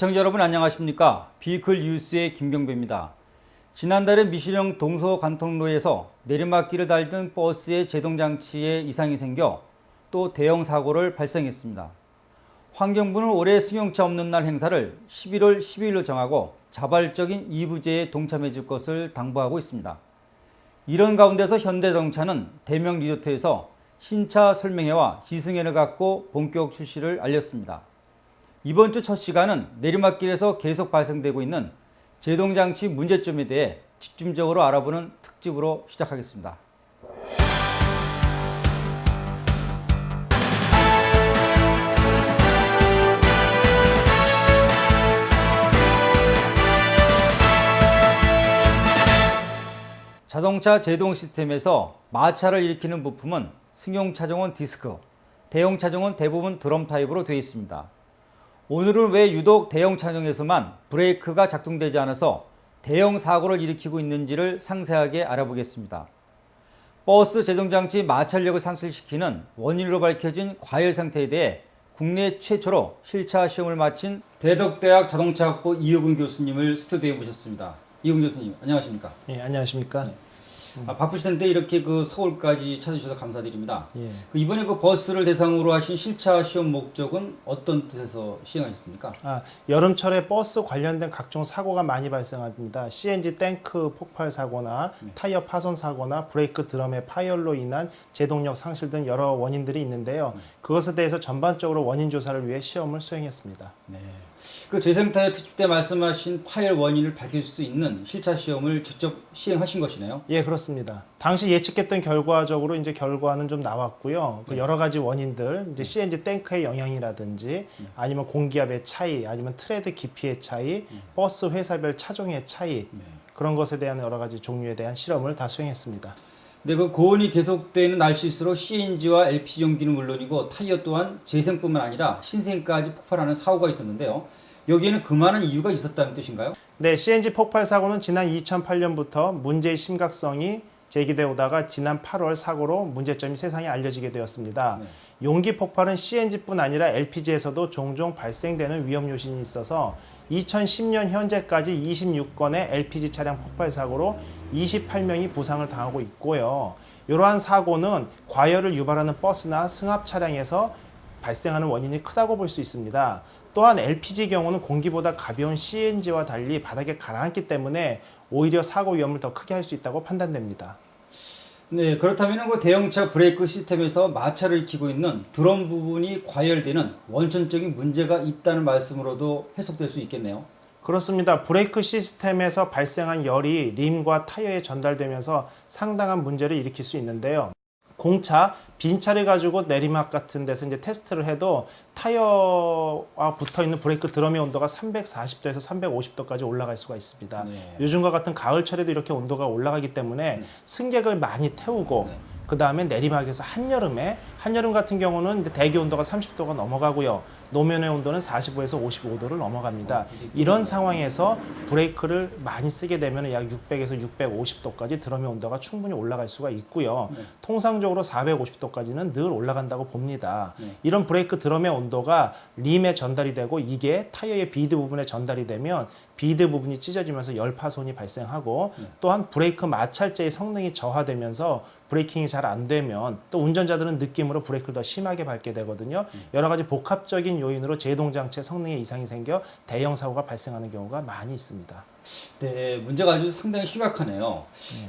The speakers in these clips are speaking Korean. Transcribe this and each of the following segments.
시청자 여러분 안녕하십니까? 비클 뉴스의 김경배입니다. 지난달에 미신형 동서간통로에서 내리막길을 달던 버스의 제동장치에 이상이 생겨 또 대형 사고를 발생했습니다. 환경부는 올해 승용차 없는 날 행사를 11월 12일로 정하고 자발적인 이부제에 동참해 줄 것을 당부하고 있습니다. 이런 가운데서 현대자동차는 대명 리조트에서 신차 설명회와 시승회를 갖고 본격 출시를 알렸습니다. 이번 주 첫 시간은 내리막길에서 계속 발생되고 있는 제동장치 문제점에 대해 집중적으로 알아보는 특집으로 시작하겠습니다. 자동차 제동 시스템에서 마찰을 일으키는 부품은 승용차종은 디스크, 대형차종은 대부분 드럼 타입으로 되어 있습니다. 오늘은 왜 유독 대형 차종에서만 브레이크가 작동되지 않아서 대형 사고를 일으키고 있는지를 상세하게 알아보겠습니다. 버스 제동장치 마찰력을 상실시키는 원인으로 밝혀진 과열 상태에 대해 국내 최초로 실차 시험을 마친 대덕대학 자동차학부 이호근 교수님을 스튜디오에 모셨습니다. 이호근 교수님, 안녕하십니까? 예, 안녕하십니까? 네. 바쁘실 텐데 이렇게 서울까지 찾아주셔서 감사드립니다. 예. 이번에 버스를 대상으로 하신 실차 시험 목적은 어떤 뜻에서 시행하셨습니까? 여름철에 버스 관련된 각종 사고가 많이 발생합니다. CNG 탱크 폭발 사고나 타이어 파손 사고나 브레이크 드럼의 파열로 인한 제동력 상실 등 여러 원인들이 있는데요. 그것에 대해서 전반적으로 원인 조사를 위해 시험을 수행했습니다. 네. 그 재생타이어 특집 때 말씀하신 파열 원인을 밝힐 수 있는 실차 시험을 직접 시행하신 것이네요. 예, 그렇습니다. 당시 예측했던 결과적으로 이제 결과는 좀 나왔고요. 그 여러 가지 원인들, 이제 CNG 탱크의 영향이라든지 아니면 공기압의 차이, 아니면 트레드 깊이의 차이, 버스 회사별 차종의 차이, 그런 것에 대한 여러 가지 종류에 대한 실험을 다 수행했습니다. 네, 그 고온이 계속되는 날씨일수록 CNG와 LPG 용기는 물론이고 타이어 또한 재생뿐만 아니라 신생까지 폭발하는 사고가 있었는데요. 여기에는 그만한 이유가 있었다는 뜻인가요? 네, CNG 폭발 사고는 지난 2008년부터 문제의 심각성이 제기되어 오다가 지난 8월 사고로 문제점이 세상에 알려지게 되었습니다. 네. 용기 폭발은 CNG뿐 아니라 LPG에서도 종종 발생되는 위험 요인이 있어서 2010년 현재까지 26건의 LPG 차량 폭발 사고로 28명이 부상을 당하고 있고요. 이러한 사고는 과열을 유발하는 버스나 승합 차량에서 발생하는 원인이 크다고 볼 수 있습니다. 또한 LPG 경우는 공기보다 가벼운 CNG와 달리 바닥에 가라앉기 때문에 오히려 사고 위험을 더 크게 할 수 있다고 판단됩니다. 네, 그렇다면 그 대형차 브레이크 시스템에서 마찰을 일으키고 있는 드럼 부분이 과열되는 원천적인 문제가 있다는 말씀으로도 해석될 수 있겠네요. 그렇습니다. 브레이크 시스템에서 발생한 열이 림과 타이어에 전달되면서 상당한 문제를 일으킬 수 있는데요. 공차, 빈차를 가지고 내리막 같은 데서 이제 테스트를 해도 타이어와 붙어 있는 브레이크 드럼의 온도가 340도에서 350도까지 올라갈 수가 있습니다. 네. 요즘과 같은 가을철에도 이렇게 온도가 올라가기 때문에 승객을 많이 태우고 그 다음에 내리막에서 한여름 같은 경우는 대기 온도가 30도가 넘어가고요. 노면의 온도는 45에서 55도를 넘어갑니다. 이런 상황에서 브레이크를 많이 쓰게 되면 약 600에서 650도까지 드럼의 온도가 충분히 올라갈 수가 있고요. 통상적으로 450도까지는 늘 올라간다고 봅니다. 이런 브레이크 드럼의 온도가 림에 전달이 되고 이게 타이어의 비드 부분에 전달이 되면 비드 부분이 찢어지면서 열 파손이 발생하고 또한 브레이크 마찰제의 성능이 저하되면서 브레이킹이 잘 안 되면 또 운전자들은 느낌으로 브레이크를 더 심하게 밟게 되거든요. 여러 가지 복합적인 요인으로 제동장치의 성능에 이상이 생겨 대형 사고가 발생하는 경우가 많이 있습니다. 네, 문제가 아주 상당히 심각하네요.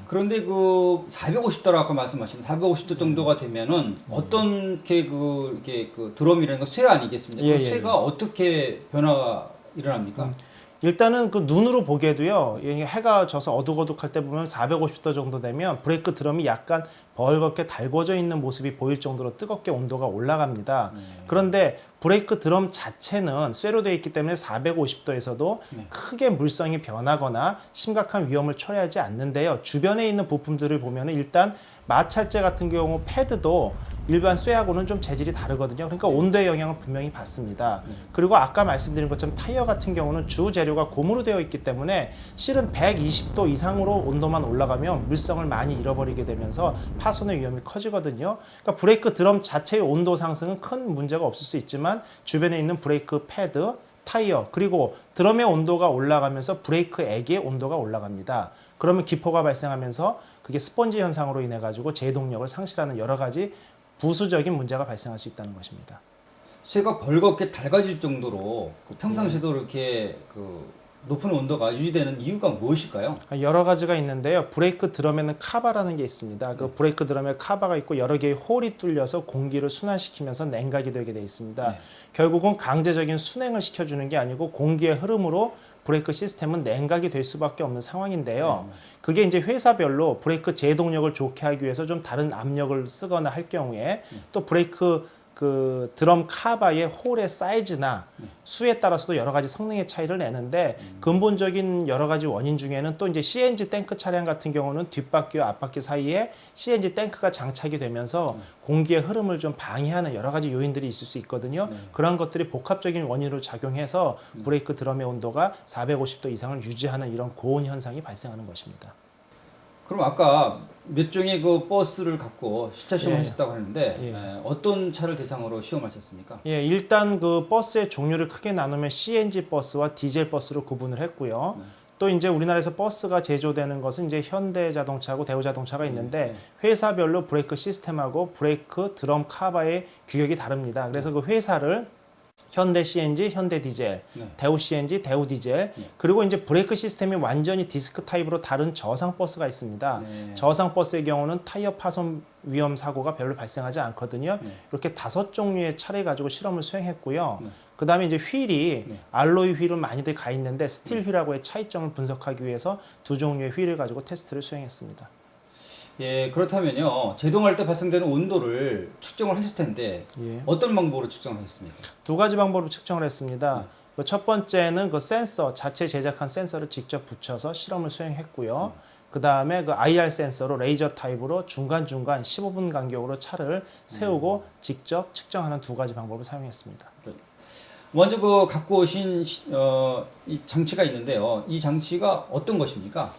그런데 그 450도라고 아까 말씀하신 450도 정도가 되면은 어떤 이게 드럼이라는 거 쇠 아니겠습니까? 그 쇠가 어떻게 변화가 일어납니까? 일단은 그 눈으로 보기에도요, 해가 져서 어둑어둑할 때 보면 450도 정도 되면 브레이크 드럼이 약간 벌겋게 달궈져 있는 모습이 보일 정도로 뜨겁게 온도가 올라갑니다. 그런데 브레이크 드럼 자체는 쇠로 되어 있기 때문에 450도에서도 크게 물성이 변하거나 심각한 위험을 초래하지 않는데요. 주변에 있는 부품들을 보면 일단 마찰제 같은 경우 패드도 일반 쇠하고는 좀 재질이 다르거든요. 그러니까 온도의 영향을 분명히 받습니다. 그리고 아까 말씀드린 것처럼 타이어 같은 경우는 주 재료가 고무로 되어 있기 때문에 실은 120도 이상으로 온도만 올라가면 물성을 많이 잃어버리게 되면서 파손의 위험이 커지거든요. 그러니까 브레이크 드럼 자체의 온도 상승은 큰 문제가 없을 수 있지만 주변에 있는 브레이크 패드, 타이어 그리고 드럼의 온도가 올라가면서 브레이크 액의 온도가 올라갑니다. 그러면 기포가 발생하면서 그게 스펀지 현상으로 인해 가지고 제동력을 상실하는 여러 가지 부수적인 문제가 발생할 수 있다는 것입니다. 쇠가 벌겋게 닳아질 정도로 그 평상시에도 이렇게 그 높은 온도가 유지되는 이유가 무엇일까요? 여러 가지가 있는데요. 브레이크 드럼에는 카바라는 게 있습니다. 그 브레이크 드럼에 카바가 있고 여러 개의 홀이 뚫려서 공기를 순환시키면서 냉각이 되게 되어 있습니다. 네. 결국은 강제적인 순행을 시켜주는 게 아니고 공기의 흐름으로 브레이크 시스템은 냉각이 될 수밖에 없는 상황인데요. 그게 이제 회사별로 브레이크 제동력을 좋게 하기 위해서 좀 다른 압력을 쓰거나 할 경우에 또 브레이크 그 드럼 카바의 홀의 사이즈나 수에 따라서도 여러 가지 성능의 차이를 내는데 근본적인 여러 가지 원인 중에는 또 이제 CNG 탱크 차량 같은 경우는 뒷바퀴와 앞바퀴 사이에 CNG 탱크가 장착이 되면서 공기의 흐름을 좀 방해하는 여러 가지 요인들이 있을 수 있거든요. 그런 것들이 복합적인 원인으로 작용해서 브레이크 드럼의 온도가 450도 이상을 유지하는 이런 고온 현상이 발생하는 것입니다. 그럼 아까 몇 종의 그 버스를 갖고 실차 시험을 예. 하셨다고 하는데 어떤 차를 대상으로 시험하셨습니까? 예, 일단 그 버스의 종류를 크게 나누면 CNG 버스와 디젤 버스로 구분을 했고요. 또 이제 우리나라에서 버스가 제조되는 것은 이제 현대자동차하고 대우자동차가 있는데 회사별로 브레이크 시스템하고 브레이크 드럼 카바의 규격이 다릅니다. 그래서 그 회사를 현대 CNG, 현대 디젤, 대우 CNG, 대우 디젤, 그리고 이제 브레이크 시스템이 완전히 디스크 타입으로 다른 저상 버스가 있습니다. 저상 버스의 경우는 타이어 파손 위험 사고가 별로 발생하지 않거든요. 이렇게 5종류의 차를 가지고 실험을 수행했고요. 그 다음에 이제 휠이 알로이 휠은 많이들 가 있는데 스틸 휠하고의 차이점을 분석하기 위해서 2종류의 휠을 가지고 테스트를 수행했습니다. 예, 그렇다면요. 제동할 때 발생되는 온도를 측정을 하실 텐데 어떤 방법으로 측정을 하셨습니까? 2가지 방법으로 측정을 했습니다. 첫 번째는 그 센서, 자체 제작한 센서를 직접 붙여서 실험을 수행했고요. 그 다음에 그 IR 센서로 레이저 타입으로 중간중간 15분 간격으로 차를 세우고 직접 측정하는 2가지 방법을 사용했습니다. 먼저 그 갖고 오신 이 장치가 있는데요. 이 장치가 어떤 것입니까?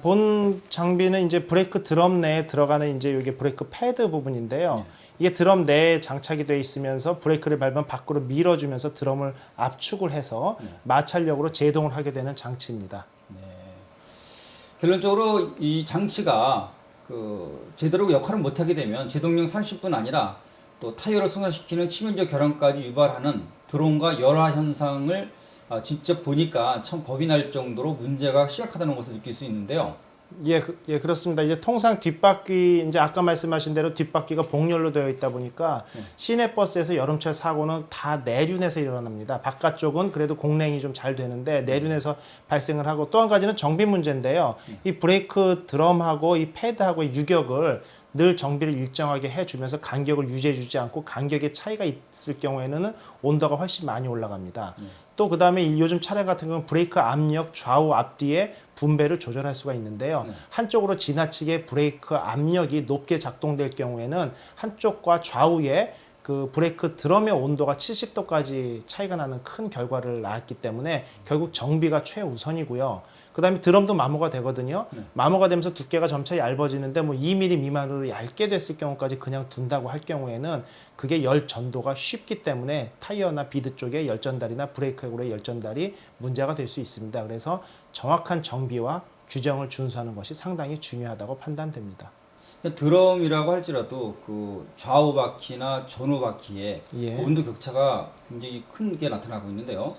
본 장비는 이제 브레이크 드럼 내에 들어가는 이제 이게 브레이크 패드 부분인데요. 이게 드럼 내에 장착이 되어 있으면서 브레이크를 밟으면 밖으로 밀어주면서 드럼을 압축을 해서 마찰력으로 제동을 하게 되는 장치입니다. 결론적으로 이 장치가 그 제대로 역할을 못하게 되면 제동력 30뿐 아니라 또 타이어를 손상시키는 치명적 결함까지 유발하는 드론과 열화 현상을 직접 보니까 참 겁이 날 정도로 문제가 심각하다는 것을 느낄 수 있는데요. 예, 그렇습니다. 이제 통상 뒷바퀴, 이제 아까 말씀하신 대로 뒷바퀴가 복열로 되어 있다 보니까 시내 버스에서 여름철 사고는 다 내륜에서 일어납니다. 바깥쪽은 그래도 공랭이 좀 잘 되는데 내륜에서 발생을 하고 또 한 가지는 정비 문제인데요. 이 브레이크 드럼하고 이 패드하고의 유격을 늘 정비를 일정하게 해주면서 간격을 유지해주지 않고 간격의 차이가 있을 경우에는 온도가 훨씬 많이 올라갑니다. 또 그 다음에 요즘 차량 같은 경우는 브레이크 압력 좌우 앞뒤에 분배를 조절할 수가 있는데요. 한쪽으로 지나치게 브레이크 압력이 높게 작동될 경우에는 한쪽과 좌우에 그 브레이크 드럼의 온도가 70도까지 차이가 나는 큰 결과를 낳았기 때문에 결국 정비가 최우선이고요. 그 다음에 드럼도 마모가 되거든요. 마모가 되면서 두께가 점차 얇아지는데 뭐 2mm 미만으로 얇게 됐을 경우까지 그냥 둔다고 할 경우에는 그게 열 전도가 쉽기 때문에 타이어나 비드 쪽에 열전달이나 브레이크 홀의 열전달이 문제가 될 수 있습니다. 그래서 정확한 정비와 규정을 준수하는 것이 상당히 중요하다고 판단됩니다. 드럼이라고 할지라도 그 좌우 바퀴나 전후 바퀴에 온도 격차가 굉장히 큰 게 나타나고 있는데요.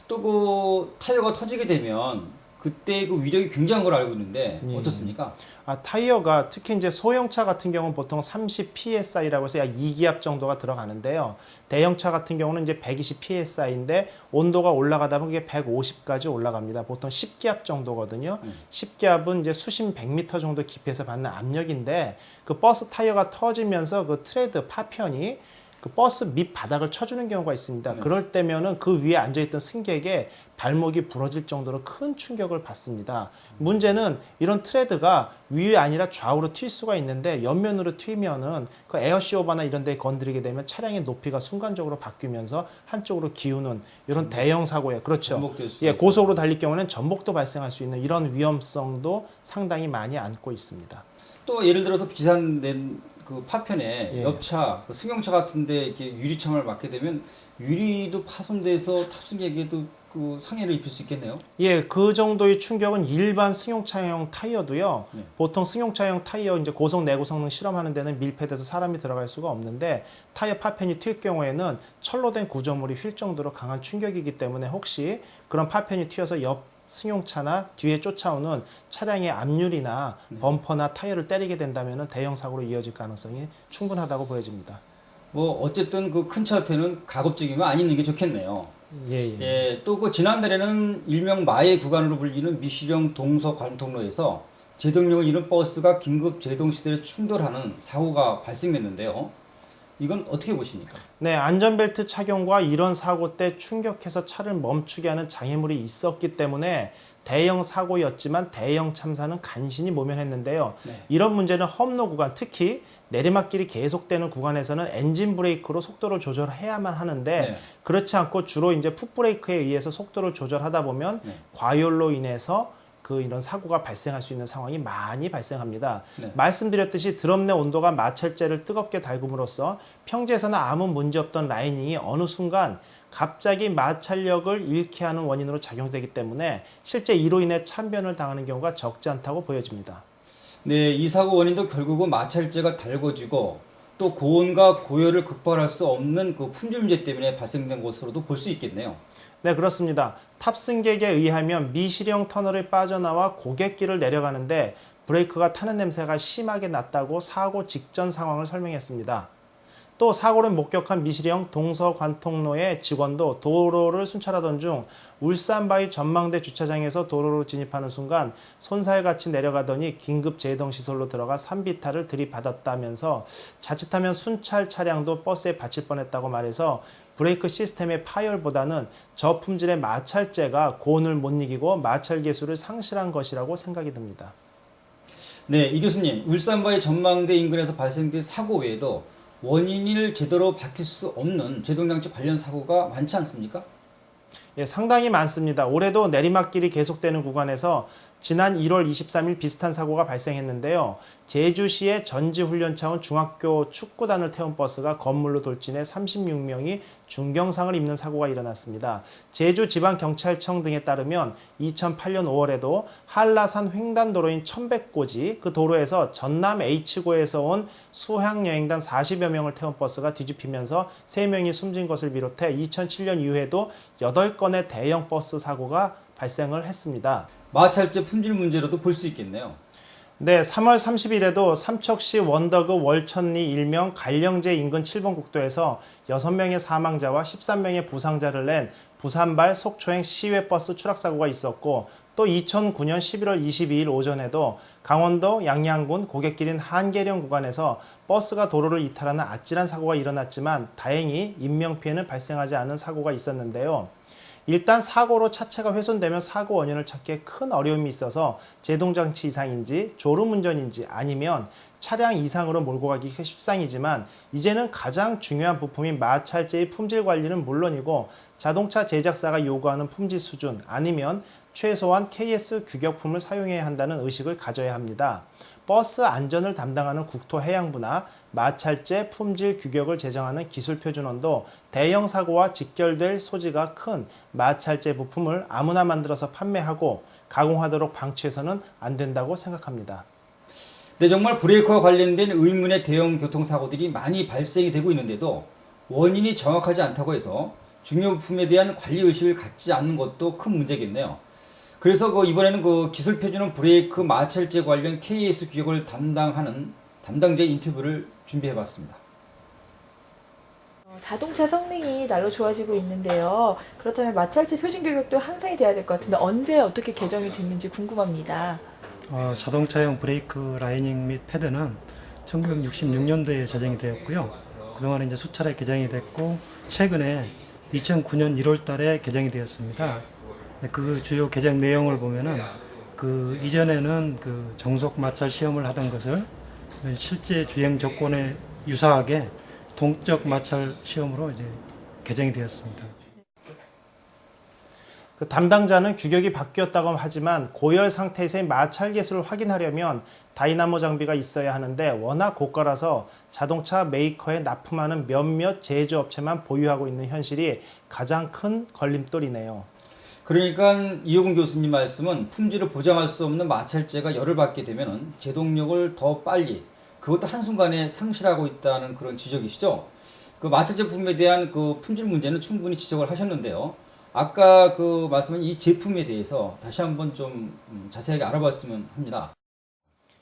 또 그 타이어가 터지게 되면 그때 그 위력이 굉장한 걸 알고 있는데 어떻습니까? 타이어가 특히 이제 소형차 같은 경우는 보통 30 psi라고 해서 약 2기압 정도가 들어가는데요. 대형차 같은 경우는 이제 120 psi인데 온도가 올라가다 보면 그게 150까지 올라갑니다. 보통 10기압 정도거든요. 10기압은 이제 수심 100m 정도 깊이에서 받는 압력인데 그 버스 타이어가 터지면서 그 트레드 파편이 그 버스 밑 바닥을 쳐주는 경우가 있습니다. 그럴 때면은 그 위에 앉아있던 승객의 발목이 부러질 정도로 큰 충격을 받습니다. 문제는 이런 트레드가 위에 아니라 좌우로 튈 수가 있는데 옆면으로 튀면은 그 에어시오바나 이런 데 건드리게 되면 차량의 높이가 순간적으로 바뀌면서 한쪽으로 기우는 이런 대형 사고에 그렇죠. 고속으로 달릴 경우는 전복도 발생할 수 있는 이런 위험성도 상당히 많이 안고 있습니다. 또 예를 들어서 비산된 그 파편에 예. 옆차, 그 승용차 같은데 이렇게 유리창을 맞게 되면 유리도 파손돼서 탑승객에도 그 상해를 입힐 수 있겠네요. 예, 그 정도의 충격은 일반 승용차용 타이어도요. 네. 보통 승용차용 타이어 이제 고속 내구 성능 실험하는 데는 밀폐돼서 사람이 들어갈 수가 없는데 타이어 파편이 튈 경우에는 철로 된 구조물이 휠 정도로 강한 충격이기 때문에 혹시 그런 파편이 튀어서 옆 승용차나 뒤에 쫓아오는 차량의 앞유리나 범퍼나 타이어를 때리게 된다면 대형 사고로 이어질 가능성이 충분하다고 보여집니다. 뭐 어쨌든 그 큰 차 옆에는 가급적이면 안 있는 게 좋겠네요. 예, 예. 예, 또 그 지난달에는 일명 마의 구간으로 불리는 미시령 동서 관통로에서 제동력을 잃은 버스가 긴급 제동 시대에 충돌하는 사고가 발생했는데요. 이건 어떻게 보십니까? 네, 안전벨트 착용과 이런 사고 때 충격해서 차를 멈추게 하는 장애물이 있었기 때문에 대형 사고였지만 대형 참사는 간신히 모면했는데요. 네. 이런 문제는 험로 구간, 특히 내리막길이 계속되는 구간에서는 엔진 브레이크로 속도를 조절해야만 하는데 네. 그렇지 않고 주로 이제 풋브레이크에 의해서 속도를 조절하다 보면 네. 과열로 인해서 이런 사고가 발생할 수 있는 상황이 많이 발생합니다. 네. 말씀드렸듯이 드럼 내 온도가 마찰재를 뜨겁게 달굼으로써 평지에서는 아무 문제 없던 라이닝이 어느 순간 갑자기 마찰력을 잃게 하는 원인으로 작용되기 때문에 실제 이로 인해 참변을 당하는 경우가 적지 않다고 보여집니다. 네, 이 사고 원인도 결국은 마찰재가 달궈지고 또 고온과 고열을 극복할 수 없는 그 품질 문제 때문에 발생된 것으로도 볼 수 있겠네요. 네, 그렇습니다. 탑승객에 의하면 미시령 터널을 빠져나와 고갯길을 내려가는데 브레이크가 타는 냄새가 심하게 났다고 사고 직전 상황을 설명했습니다. 또 사고를 목격한 미시령 동서관통로의 직원도 도로를 순찰하던 중 울산바위 전망대 주차장에서 도로로 진입하는 순간 손살같이 내려가더니 긴급 제동시설로 들어가 산비탈을 들이받았다면서 자칫하면 순찰 차량도 버스에 받칠 뻔했다고 말해서 브레이크 시스템의 파열보다는 저품질의 마찰재가 고온을 못 이기고 마찰 계수를 상실한 것이라고 생각이 듭니다. 네, 이 교수님, 울산바위 전망대 인근에서 발생된 사고 외에도 원인을 제대로 밝힐 수 없는 제동장치 관련 사고가 많지 않습니까? 예, 상당히 많습니다. 올해도 내리막길이 계속되는 구간에서 지난 1월 23일 비슷한 사고가 발생했는데요. 제주시의 전지훈련차원 중학교 축구단을 태운 버스가 건물로 돌진해 36명이 중경상을 입는 사고가 일어났습니다. 제주지방경찰청 등에 따르면 2008년 5월에도 한라산 횡단도로인 천백고지 그 도로에서 전남 H고에서 온 수학여행단 40여 명을 태운 버스가 뒤집히면서 3명이 숨진 것을 비롯해 2007년 이후에도 8건의 대형 버스 사고가 발생을 했습니다. 마찰재 품질 문제로도 볼 수 있겠네요. 네, 3월 30일에도 삼척시 원더그 월천리 일명 갈령제 인근 7번 국도에서 6명의 사망자와 13명의 부상자를 낸 부산발 속초행 시외버스 추락사고가 있었고 또 2009년 11월 22일 오전에도 강원도 양양군 고갯길인 한계령 구간에서 버스가 도로를 이탈하는 아찔한 사고가 일어났지만 다행히 인명피해는 발생하지 않은 사고가 있었는데요. 일단 사고로 차체가 훼손되면 사고 원인을 찾기에 큰 어려움이 있어서 제동장치 이상인지 졸음운전인지 아니면 차량 이상으로 몰고 가기가 십상이지만 이제는 가장 중요한 부품인 마찰재의 품질 관리는 물론이고 자동차 제작사가 요구하는 품질 수준 아니면 최소한 KS 규격품을 사용해야 한다는 의식을 가져야 합니다. 버스 안전을 담당하는 국토해양부나 마찰재 품질 규격을 제정하는 기술표준원도 대형 사고와 직결될 소지가 큰 마찰재 부품을 아무나 만들어서 판매하고 가공하도록 방치해서는 안 된다고 생각합니다. 네, 정말 브레이크와 관련된 의문의 대형 교통사고들이 많이 발생이 되고 있는데도 원인이 정확하지 않다고 해서 중요 부품에 대한 관리의식을 갖지 않는 것도 큰 문제겠네요. 그래서 이번에는 기술 표준은 브레이크 마찰재 관련 KS 규격을 담당하는 담당자 인터뷰를 준비해봤습니다. 자동차 성능이 날로 좋아지고 있는데요. 그렇다면 마찰재 표준 규격도 향상이 돼야 될 것 같은데 언제 어떻게 개정이 됐는지 궁금합니다. 자동차용 브레이크 라이닝 및 패드는 1966년도에 제정이 되었고요. 그동안 이제 수차례 개정이 됐고 최근에 2009년 1월 달에 개정이 되었습니다. 그 주요 개정 내용을 보면은 이전에는 정속 마찰 시험을 하던 것을 실제 주행 조건에 유사하게 동적 마찰 시험으로 이제 개정이 되었습니다. 그 담당자는 규격이 바뀌었다고 하지만 고열 상태에서의 마찰 개수를 확인하려면 다이나모 장비가 있어야 하는데 워낙 고가라서 자동차 메이커에 납품하는 몇몇 제조업체만 보유하고 있는 현실이 가장 큰 걸림돌이네요. 그러니까 이호근 교수님 말씀은 품질을 보장할 수 없는 마찰제가 열을 받게 되면 제동력을 더 빨리, 그것도 한순간에 상실하고 있다는 그런 지적이시죠. 그 마찰제 부품에 대한 그 품질 문제는 충분히 지적을 하셨는데요. 아까 그 말씀한 이 제품에 대해서 다시 한번 좀 자세하게 알아봤으면 합니다.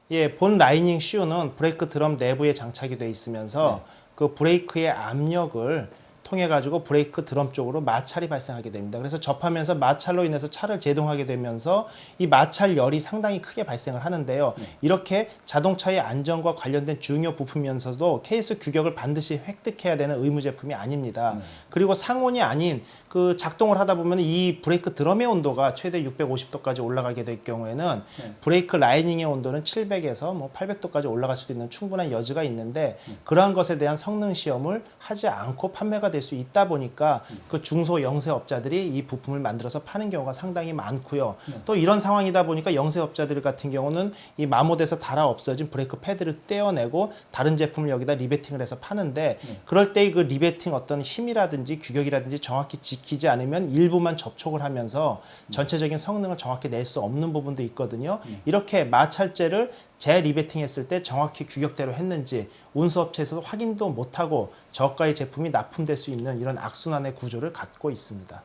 예, 본 라이닝 슈는 브레이크 드럼 내부에 장착이 되어 있으면서 그 브레이크의 압력을 통해 가지고 브레이크 드럼 쪽으로 마찰이 발생하게 됩니다. 그래서 접하면서 마찰로 인해서 차를 제동하게 되면서 이 마찰 열이 상당히 크게 발생을 하는데요. 이렇게 자동차의 안전과 관련된 중요 부품이면서도 케이스 규격을 반드시 획득해야 되는 의무 제품이 아닙니다. 그리고 상온이 아닌 그 작동을 하다 보면 이 브레이크 드럼의 온도가 최대 650도까지 올라가게 될 경우에는 브레이크 라이닝의 온도는 700에서 뭐 800도까지 올라갈 수도 있는 충분한 여지가 있는데 그러한 것에 대한 성능 시험을 하지 않고 판매가 될 수 있다 보니까 그 중소 영세업자들이 이 부품을 만들어서 파는 경우가 상당히 많고요. 또 이런 상황이다 보니까 영세업자들 같은 경우는 이 마모돼서 달아 없어진 브레이크 패드를 떼어내고 다른 제품을 여기다 리베팅을 해서 파는데 그럴 때 그 리베팅 어떤 힘이라든지 규격이라든지 정확히 지키지 않으면 일부만 접촉을 하면서 전체적인 성능을 정확히 낼 수 없는 부분도 있거든요. 이렇게 마찰제를 재리베팅 했을 때 정확히 규격대로 했는지 운수업체에서도 확인도 못하고 저가의 제품이 납품될 수 있는 이런 악순환의 구조를 갖고 있습니다.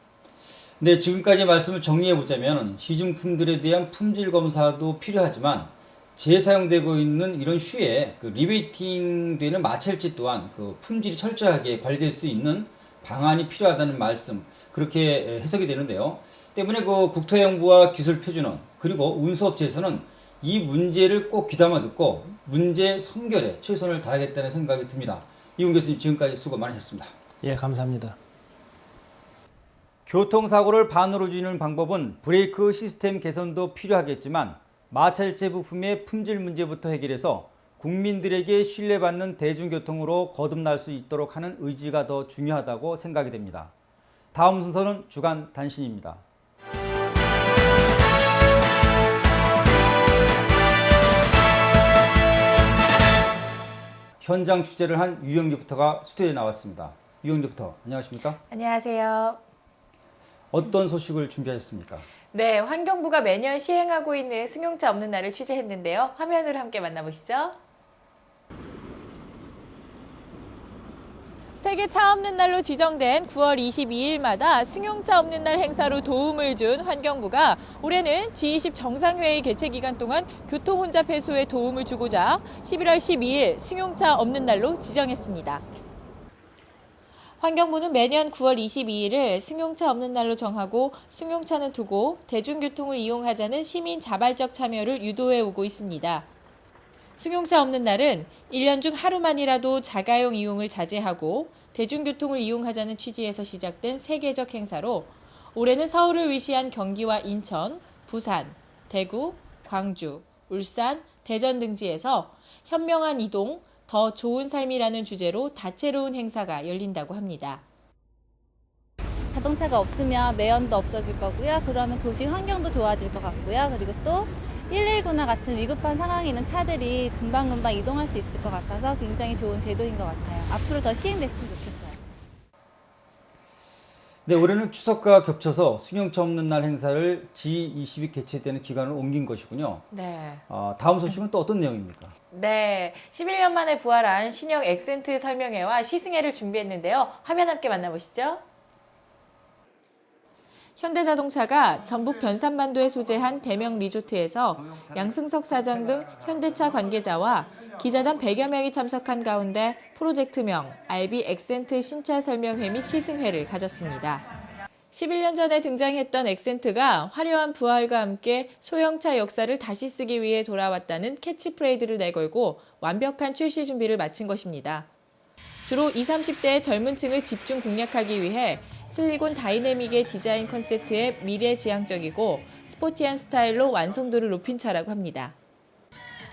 네, 지금까지 말씀을 정리해 보자면 시중품들에 대한 품질 검사도 필요하지만 재사용되고 있는 이런 슈에 그 리베이팅 되는 마찰제 또한 그 품질이 철저하게 관리될 수 있는 방안이 필요하다는 말씀, 그렇게 해석이 되는데요. 때문에 그 국토해양부와 기술표준원 그리고 운수업체에서는 이 문제를 꼭 귀담아 듣고 문제 선결에 최선을 다하겠다는 생각이 듭니다. 이훈 교수님 지금까지 수고 많으셨습니다. 예, 감사합니다. 교통사고를 반으로 줄이는 방법은 브레이크 시스템 개선도 필요하겠지만 마찰제 부품의 품질 문제부터 해결해서 국민들에게 신뢰받는 대중교통으로 거듭날 수 있도록 하는 의지가 더 중요하다고 생각이 됩니다. 다음 순서는 주간 단신입니다. 현장 취재를 한 유영 리포터가 스튜디오에 나왔습니다. 유영 리포터, 안녕하십니까? 안녕하세요. 어떤 소식을 준비하셨습니까? 네, 환경부가 매년 시행하고 있는 승용차 없는 날을 취재했는데요. 화면으로 함께 만나보시죠. 세계 차 없는 날로 지정된 9월 22일마다 승용차 없는 날 행사로 도움을 준 환경부가 올해는 G20 정상회의 개최 기간 동안 교통 혼잡 해소에 도움을 주고자 11월 12일 승용차 없는 날로 지정했습니다. 환경부는 매년 9월 22일을 승용차 없는 날로 정하고 승용차는 두고 대중교통을 이용하자는 시민 자발적 참여를 유도해 오고 있습니다. 승용차 없는 날은 1년 중 하루만이라도 자가용 이용을 자제하고 대중교통을 이용하자는 취지에서 시작된 세계적 행사로 올해는 서울을 위시한 경기와 인천, 부산, 대구, 광주, 울산, 대전 등지에서 현명한 이동, 더 좋은 삶이라는 주제로 다채로운 행사가 열린다고 합니다. 자동차가 없으면 매연도 없어질 거고요. 그러면 도시 환경도 좋아질 것 같고요. 그리고 또 119나 같은 위급한 상황에 있는 차들이 금방금방 이동할 수 있을 것 같아서 굉장히 좋은 제도인 것 같아요. 앞으로 더 시행됐으면 좋겠어요. 네, 올해는 추석과 겹쳐서 승용차 없는 날 행사를 G20이 개최되는 기간을 옮긴 것이군요. 네. 다음 소식은 또 어떤 내용입니까? 네, 11년 만에 부활한 신형 엑센트 설명회와 시승회를 준비했는데요. 화면 함께 만나보시죠. 현대자동차가 전북 변산반도에 소재한 대명 리조트에서 양승석 사장 등 현대차 관계자와 기자단 100여 명이 참석한 가운데 프로젝트명 RB 엑센트 신차 설명회 및 시승회를 가졌습니다. 11년 전에 등장했던 엑센트가 화려한 부활과 함께 소형차 역사를 다시 쓰기 위해 돌아왔다는 캐치프레이즈를 내걸고 완벽한 출시 준비를 마친 것입니다. 주로 20, 30대의 젊은 층을 집중 공략하기 위해 슬리곤 다이내믹의 디자인 컨셉트에 미래지향적이고 스포티한 스타일로 완성도를 높인 차라고 합니다.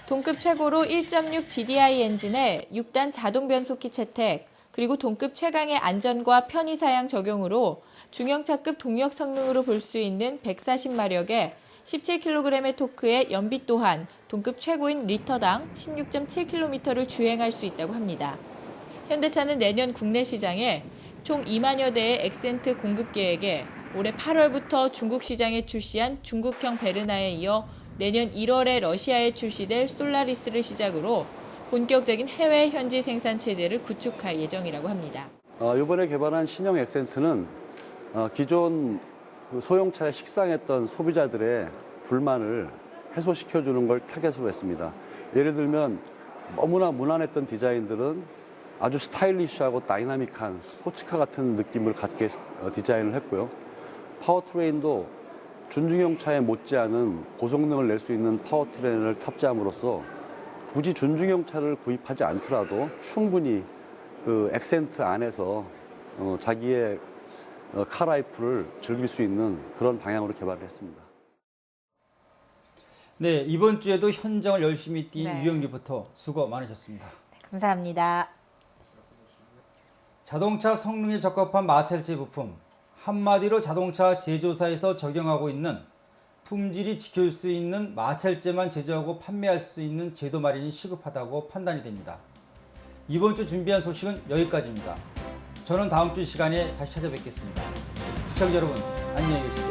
동급 최고로 1.6 GDI 엔진에 6단 자동 변속기 채택, 그리고 동급 최강의 안전과 편의 사양 적용으로 중형차급 동력 성능으로 볼 수 있는 140마력의 17kg의 토크의 연비 또한 동급 최고인 리터당 16.7km를 주행할 수 있다고 합니다. 현대차는 내년 국내 시장에 총 2만여 대의 엑센트 공급 계획에 올해 8월부터 중국 시장에 출시한 중국형 베르나에 이어 내년 1월에 러시아에 출시될 솔라리스를 시작으로 본격적인 해외 현지 생산 체제를 구축할 예정이라고 합니다. 이번에 개발한 신형 엑센트는 기존 소형차에 식상했던 소비자들의 불만을 해소시켜주는 걸 타겟으로 했습니다. 예를 들면 너무나 무난했던 디자인들은 아주 스타일리시하고 다이나믹한 스포츠카 같은 느낌을 갖게 디자인을 했고요. 파워트레인도 준중형 차에 못지않은 고성능을 낼 수 있는 파워트레인을 탑재함으로써 굳이 준중형 차를 구입하지 않더라도 충분히 그 엑센트 안에서 자기의 카라이프를 즐길 수 있는 그런 방향으로 개발을 했습니다. 네, 이번 주에도 현장을 열심히 뛴 네. 유영 리포터 수고 많으셨습니다. 감사합니다. 자동차 성능에 적합한 마찰제 부품, 한마디로 자동차 제조사에서 적용하고 있는 품질이 지킬 수 있는 마찰제만 제조하고 판매할 수 있는 제도 마련이 시급하다고 판단이 됩니다. 이번 주 준비한 소식은 여기까지입니다. 저는 다음 주 시간에 다시 찾아뵙겠습니다. 시청자 여러분, 안녕히 계십시오.